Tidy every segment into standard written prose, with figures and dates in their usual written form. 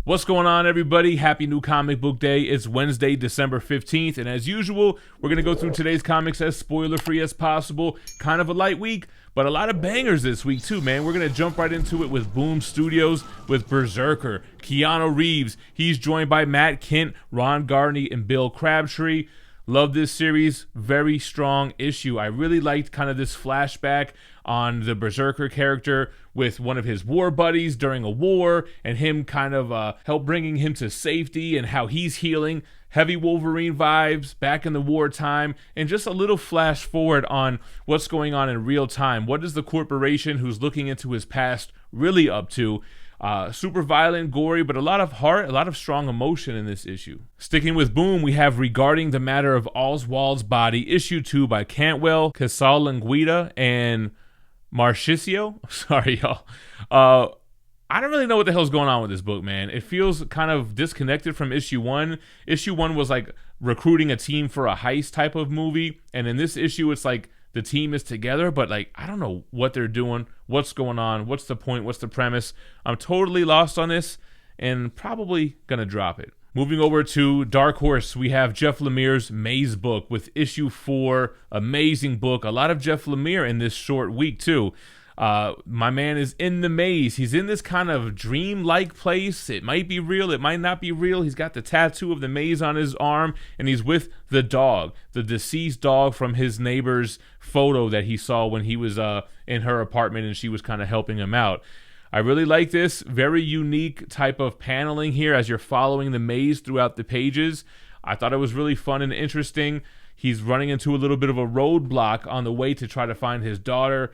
What's going on, everybody? Happy New Comic Book Day. It's Wednesday, December 15th, and as usual, we're going to go through today's comics as spoiler-free as possible. Kind of a light week, but a lot of bangers this week, too, man. We're going to jump right into it with Boom Studios, with BRZRKR, Keanu Reeves. He's joined by Matt Kindt, Ron Garney, and Bill Crabtree. Love this series. Very strong issue. I really liked kind of this flashback on the BRZRKR character with one of his war buddies during a war, and him kind of help bringing him to safety and how he's healing. Heavy Wolverine vibes back in the wartime, and just a little flash forward on what's going on in real time. What is the corporation who's looking into his past really up to? Super violent, gory, but a lot of heart, a lot of strong emotion in this issue. Sticking with Boom, we have Regarding the Matter of Oswald's Body, issue 2 by Cantwell, Casalanguida, and Marchicio. Sorry, y'all. I don't really know what the hell's going on with this book, man. It feels kind of disconnected from issue 1. Issue 1 was like recruiting a team for a heist type of movie, and in this issue, it's like the team is together, but like I don't know what they're doing, what's going on, what's the point, what's the premise. I'm totally lost on this, and probably gonna drop it. Moving over to Dark Horse, we have Jeff Lemire's Mazebook with issue 4. Amazing book. A lot of Jeff Lemire in this short week, too. My man is in the maze. He's in this kind of dream-like place. It might be real. It might not be real. He's got the tattoo of the maze on his arm, and he's with the dog, the deceased dog from his neighbor's photo that he saw when he was in her apartment, and she was kind of helping him out. I really like this. Very unique type of paneling here as you're following the maze throughout the pages. I thought it was really fun and interesting. He's running into a little bit of a roadblock on the way to try to find his daughter.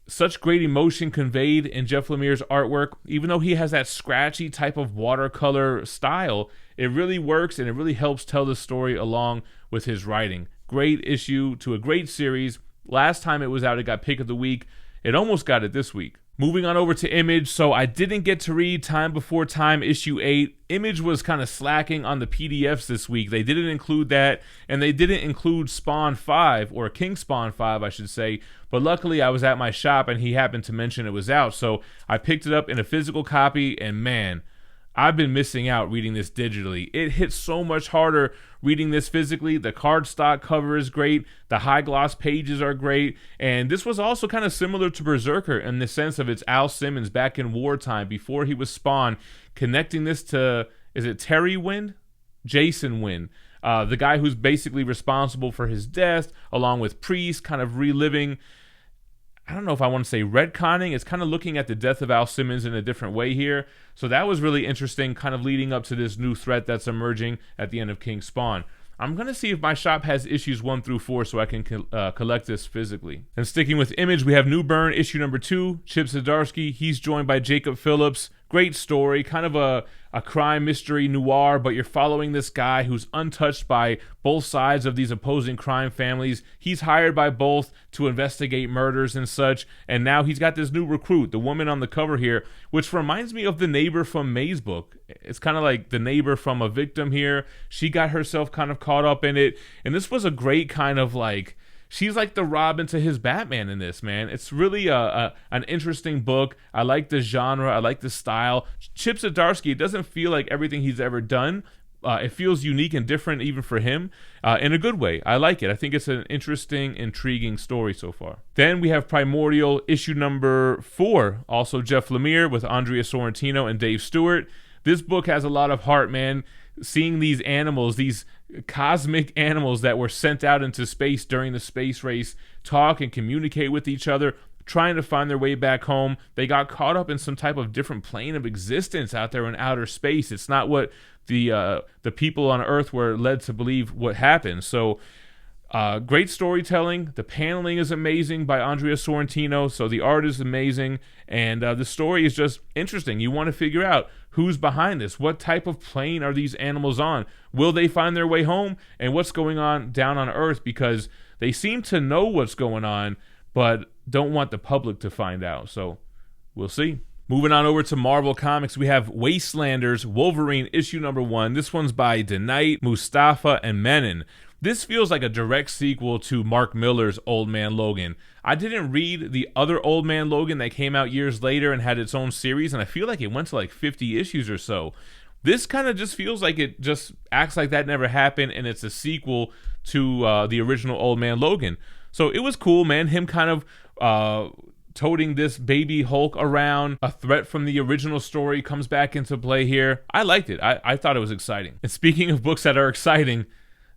Such great emotion conveyed in Jeff Lemire's artwork. Even though he has that scratchy type of watercolor style, it really works and it really helps tell the story along with his writing. Great issue to a great series. Last time it was out, it got Pick of the Week. It almost got it this week. Moving on over to Image, so I didn't get to read Time Before Time issue 8. Image was kind of slacking on the PDFs this week. They didn't include that, and they didn't include Spawn 5, or King Spawn 5, I should say. But luckily, I was at my shop, and he happened to mention it was out, so I picked it up in a physical copy, and man, I've been missing out reading this digitally. It hits so much harder reading this physically. The cardstock cover is great. The high gloss pages are great. And this was also kind of similar to BRZRKR in the sense of it's Al Simmons back in wartime before he was Spawn, connecting this to, is it Terry Wynn? Jason Wynn. The guy who's basically responsible for his death, along with Priest, kind of reliving, I don't know if I want to say retconning. It's kind of looking at the death of Al Simmons in a different way here. So that was really interesting, kind of leading up to this new threat that's emerging at the end of King Spawn. I'm going to see if my shop has issues 1 through 4 so I can collect this physically. And sticking with Image, we have New Burn, issue number 2, Chip Zdarsky. He's joined by Jacob Phillips. Great story, kind of a crime mystery noir, but you're following this guy who's untouched by both sides of these opposing crime families. He's hired by both to investigate murders and such, and now he's got this new recruit, the woman on the cover here, which reminds me of the neighbor from Mazebook. It's kind of like the neighbor from A Victim here. She got herself kind of caught up in it, and this was a great kind of like, she's like the Robin to his Batman in this, man. It's really an interesting book. I like the genre. I like the style. Chip Zdarsky, it doesn't feel like everything he's ever done. It feels unique and different even for him in a good way. I like it. I think it's an interesting, intriguing story so far. Then we have Primordial, issue number 4. Also Jeff Lemire with Andrea Sorrentino and Dave Stewart. This book has a lot of heart, man. Seeing these animals, these cosmic animals that were sent out into space during the space race, talk and communicate with each other, trying to find their way back home. They got caught up in some type of different plane of existence out there in outer space. It's not what the people on Earth were led to believe what happened. So great storytelling. The paneling is amazing by Andrea Sorrentino. So the art is amazing. And the story is just interesting. You want to figure out who's behind this. What type of plane are these animals on? Will they find their way home? And what's going on down on Earth? Because they seem to know what's going on, but don't want the public to find out. So we'll see. Moving on over to Marvel Comics, we have Wastelanders Wolverine issue number 1. This one's by Donny, Mustafa, and Menon. This feels like a direct sequel to Mark Millar's Old Man Logan. I didn't read the other Old Man Logan that came out years later and had its own series, and I feel like it went to like 50 issues or so. This kind of just feels like it just acts like that never happened, and it's a sequel to the original Old Man Logan. So it was cool, man. Him kind of toting this baby Hulk around. A threat from the original story comes back into play here. I liked it. I thought it was exciting. And speaking of books that are exciting,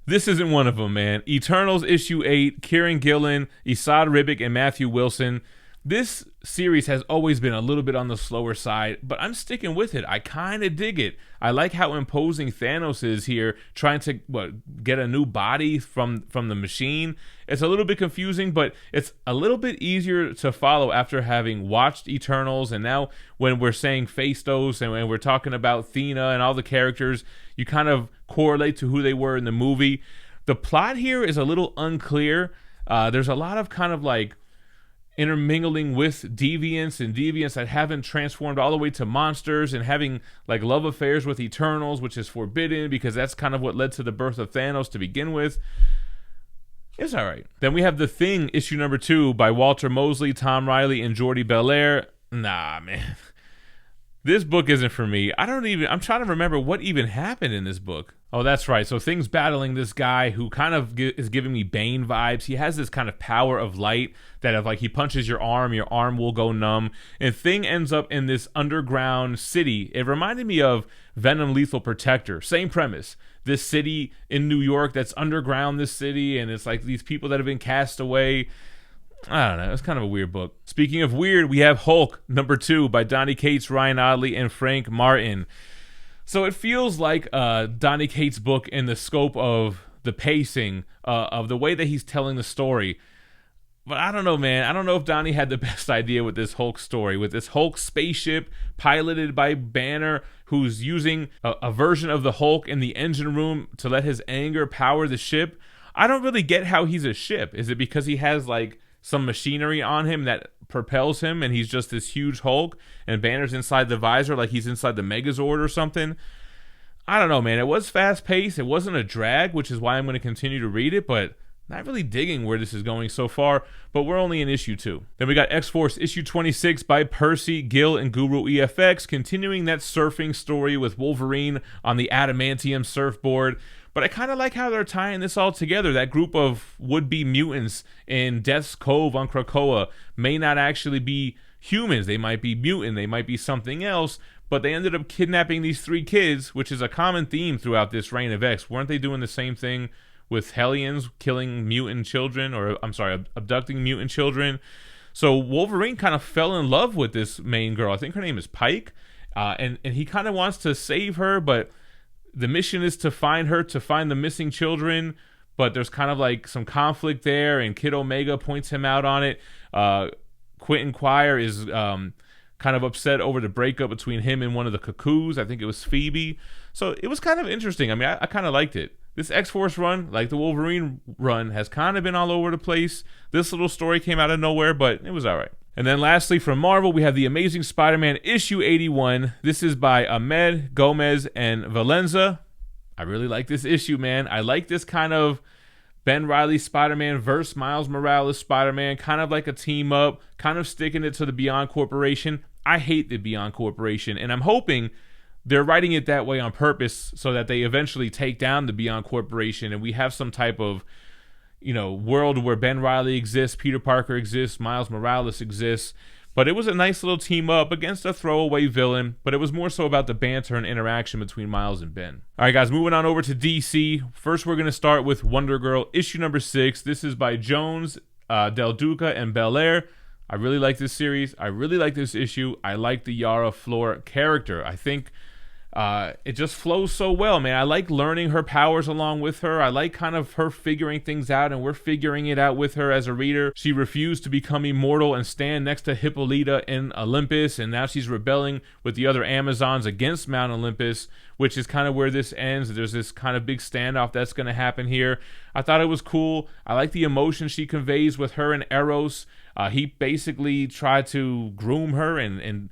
this isn't one of them, man. Eternals issue 8, Kieran Gillen, Esad Ribic, and Matthew Wilson. This series has always been a little bit on the slower side, but I'm sticking with it. I kind of dig it. I like how imposing Thanos is here, trying to get a new body from the machine. It's a little bit confusing, but it's a little bit easier to follow after having watched Eternals. And now when we're saying Phastos and when we're talking about Thena and all the characters, you kind of correlate to who they were in the movie. The plot here is a little unclear. There's a lot of kind of like intermingling with deviants that haven't transformed all the way to monsters, and having like love affairs with Eternals, which is forbidden because that's kind of what led to the birth of Thanos to begin with. It's all right. Then we have The Thing, issue number 2 by Walter Mosley, Tom Riley, and Jordi Belair. Nah, man. This book isn't for me. I'm trying to remember what even happened in this book. Oh, that's right. So Thing's battling this guy who kind of is giving me Bane vibes. He has this kind of power of light that if like he punches your arm will go numb. And Thing ends up in this underground city. It reminded me of Venom Lethal Protector. Same premise. This city in New York that's underground, this city, and it's like these people that have been cast away. I don't know. It's kind of a weird book. Speaking of weird, we have Hulk number 2 by Donny Cates, Ryan Ottley, and Frank Martin. So it feels like Donny Cates' book in the scope of the pacing, of the way that he's telling the story. But I don't know, man. I don't know if Donny had the best idea with this Hulk story, with this Hulk spaceship piloted by Banner, who's using a version of the Hulk in the engine room to let his anger power the ship. I don't really get how he's a ship. Is it because he has like some machinery on him that propels him and he's just this huge Hulk and Banner's inside the visor like he's inside the Megazord or something? I don't know, man. It was fast paced. It wasn't a drag, which is why I'm going to continue to read it, but not really digging where this is going so far. But we're only in issue 2. Then we got X-Force issue 26 by Percy, Gill, and Guru EFX, continuing that surfing story with Wolverine on the adamantium surfboard. But I kind of like how they're tying this all together. That group of would-be mutants in Death's Cove on Krakoa may not actually be humans. They might be mutant. They might be something else. But they ended up kidnapping these 3 kids, which is a common theme throughout this reign of X. Weren't they doing the same thing with Hellions, killing mutant children, or I'm sorry, abducting mutant children? So Wolverine kind of fell in love with this main girl. I think her name is Pike. And he kind of wants to save her, but the mission is to find her, to find the missing children, but there's kind of like some conflict there, and Kid Omega points him out on it. Quentin Quire is kind of upset over the breakup between him and one of the Cuckoos. I think it was Phoebe. So it was kind of interesting. I mean, I kind of liked it. This X-Force run, like the Wolverine run, has kind of been all over the place. This little story came out of nowhere, but it was all right. And then lastly, from Marvel, we have The Amazing Spider-Man issue 81. This is by Ahmed, Gomez, and Valenza. I really like this issue, man. I like this kind of Ben Reilly Spider-Man versus Miles Morales Spider-Man, kind of like a team up, kind of sticking it to the Beyond Corporation. I hate the Beyond Corporation, and I'm hoping they're writing it that way on purpose so that they eventually take down the Beyond Corporation and we have some type of, world where Ben Reilly exists, Peter Parker exists, Miles Morales exists. But it was a nice little team up against a throwaway villain, but it was more so about the banter and interaction between Miles and Ben. All right, guys, moving on over to DC. First, we're going to start with Wonder Girl, issue number 6. This is by Jones, Del Duca, and Belair. I really like this series. I really like this issue. I like the Yara Flor character. I think it just flows so well, man. I like learning her powers along with her. I like kind of her figuring things out, and we're figuring it out with her as a reader. She refused to become immortal and stand next to Hippolyta in Olympus, and now she's rebelling with the other Amazons against Mount Olympus, which is kind of where this ends. There's this kind of big standoff that's going to happen here. I thought it was cool. I like the emotion she conveys with her and Eros. He basically tried to groom her and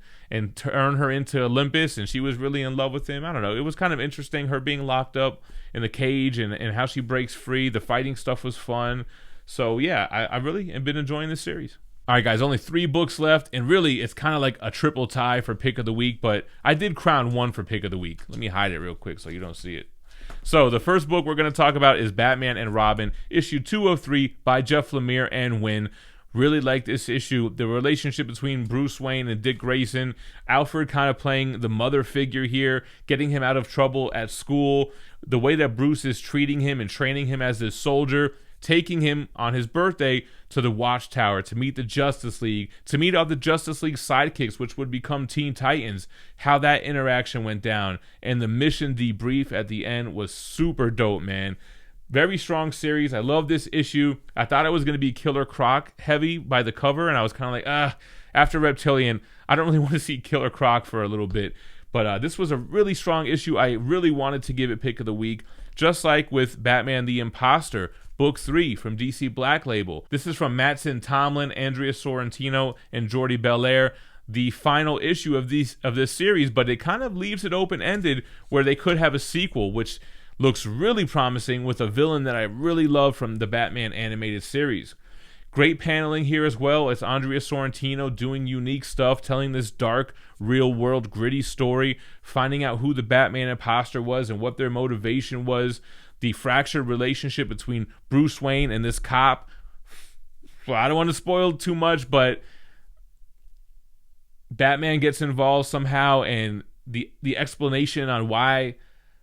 turn her into Olympus, and she was really in love with him. I don't know. It was kind of interesting, her being locked up in the cage and how she breaks free. The fighting stuff was fun. So yeah, I really have been enjoying this series. All right, guys, only 3 books left, and really it's kind of like a triple tie for pick of the week, but I did crown one for pick of the week. Let me hide it real quick so you don't see it. So the first book we're going to talk about is Batman and Robin, issue 203 by Jeff Lemire and Wynn. Really like this issue. The relationship between Bruce Wayne and Dick Grayson. Alfred kind of playing the mother figure here, getting him out of trouble at school. The way that Bruce is treating him and training him as this soldier. Taking him on his birthday to the Watchtower to meet the Justice League, to meet all the Justice League sidekicks, which would become Teen Titans, how that interaction went down, and the mission debrief at the end was super dope, man. Very strong series. I love this issue. I thought it was going to be Killer Croc heavy by the cover, and I was kind of like, after Reptilian, I don't really want to see Killer Croc for a little bit. But this was a really strong issue. I really wanted to give it pick of the week, just like with Batman the Imposter, Book 3 from DC Black Label. This is from Mattson, Tomlin, Andrea Sorrentino, and Jordi Belair. The final issue of this series, but it kind of leaves it open-ended where they could have a sequel, which looks really promising with a villain that I really love from the Batman animated series. Great paneling here as well. It's Andrea Sorrentino doing unique stuff, telling this dark, real-world, gritty story, finding out who the Batman imposter was and what their motivation was, the fractured relationship between Bruce Wayne and this cop. Well, I don't want to spoil too much, but Batman gets involved somehow, and the explanation on why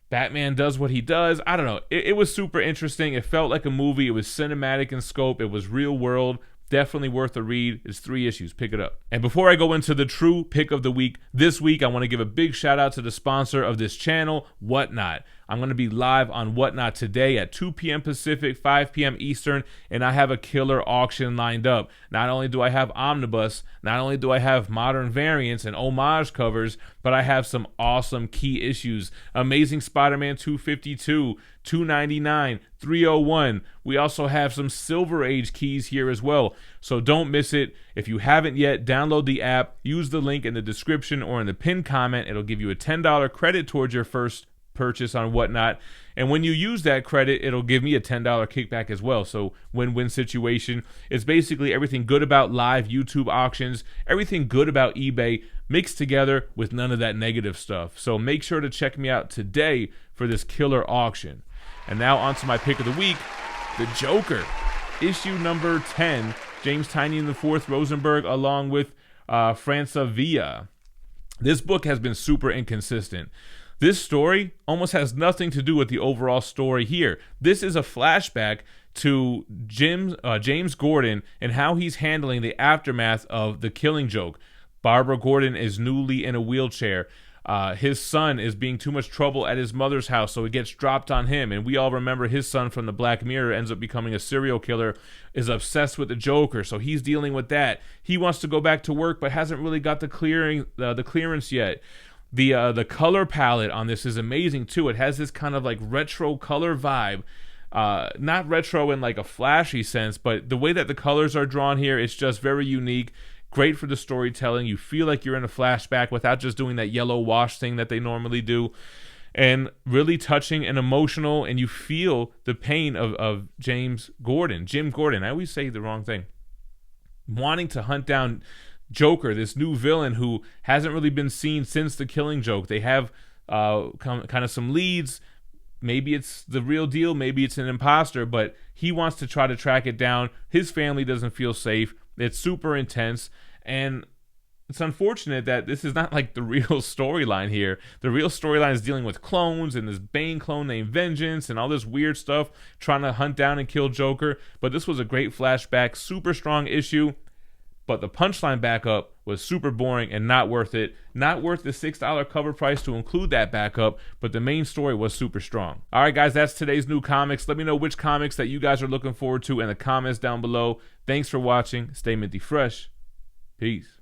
Batman does what he does, I don't know. It was super interesting. It felt like a movie. It was cinematic in scope. It was real world. Definitely worth a read. It's 3 issues. Pick it up. And before I go into the true pick of the week, this week I want to give a big shout out to the sponsor of this channel, Whatnot. I'm going to be live on Whatnot today at 2 p.m. Pacific, 5 p.m. Eastern, and I have a killer auction lined up. Not only do I have Omnibus, not only do I have modern variants and homage covers, but I have some awesome key issues. Amazing Spider-Man 252, 299, 301. We also have some Silver Age keys here as well, so don't miss it. If you haven't yet, download the app, use the link in the description or in the pinned comment. It'll give you a $10 credit towards your first purchase on Whatnot, and when you use that credit, it'll give me a $10 kickback as well. So win-win situation. It's basically everything good about live YouTube auctions, everything good about eBay mixed together with none of that negative stuff. So make sure to check me out today for this killer auction. And now on to my pick of the week, The Joker, issue number 10, James Tynion IV Rosenberg along with Francavilla. This book has been super inconsistent. This story almost has nothing to do with the overall story here. This is a flashback to James Gordon and how he's handling the aftermath of the Killing Joke. Barbara Gordon is newly in a wheelchair. His son is being too much trouble at his mother's house, so it gets dropped on him. And we all remember his son from the Black Mirror ends up becoming a serial killer, is obsessed with the Joker, so he's dealing with that. He wants to go back to work, but hasn't really got the clearance yet. The color palette on this is amazing too. It has this kind of like retro color vibe. Not retro in like a flashy sense, but the way that the colors are drawn here, it's just very unique. Great for the storytelling. You feel like you're in a flashback without just doing that yellow wash thing that they normally do. And really touching and emotional, and you feel the pain of Jim Gordon. I always say the wrong thing. Wanting to hunt down Joker, this new villain who hasn't really been seen since the Killing Joke. They have kind of some leads. Maybe it's the real deal, maybe it's an imposter, but he wants to try to track it down. His family doesn't feel safe. It's super intense, and it's unfortunate that this is not like the real storyline here. The real storyline is dealing with clones and this Bane clone named Vengeance and all this weird stuff, trying to hunt down and kill Joker. But this was a great flashback, super strong issue. But the punchline backup was super boring and not worth it. Not worth the $6 cover price to include that backup, but the main story was super strong. All right, guys, that's today's new comics. Let me know which comics that you guys are looking forward to in the comments down below. Thanks for watching. Stay minty fresh. Peace.